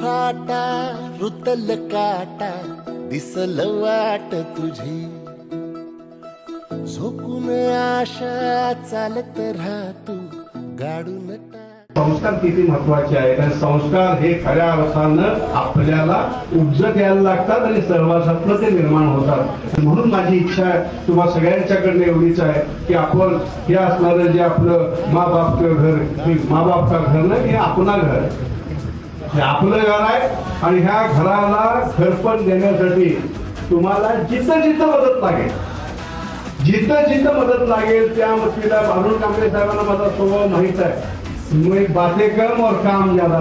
फाटा रुतल काटा दिसल वाट तुझी झोकून आशा चालत राहा तू गाडून टाक. संस्कार किती महत्वाचे आहेत आणि संस्कार हे खऱ्या अर्थानं आपल्याला उपजत यायला लागतात आणि सहवासातनं ते निर्माण होतात. म्हणून माझी इच्छा आहे तुम्हा सगळ्यांच्याकडनं एवढीच आहे की आपण हे असणारं जे आपलं मा बाप घर, मा बाप का घर नाही, हे आपला घर, हे आपलं घर आहे. आणि ह्या घराला घरपण देण्यासाठी तुम्हाला जिथं जिथं मदत लागेल, जिथं जिथं मदत लागेल त्या मदतीला अरुण कांबळे साहेबांना माझा स्वभाव माहित आहे. बातें कम और काम ज्यादा.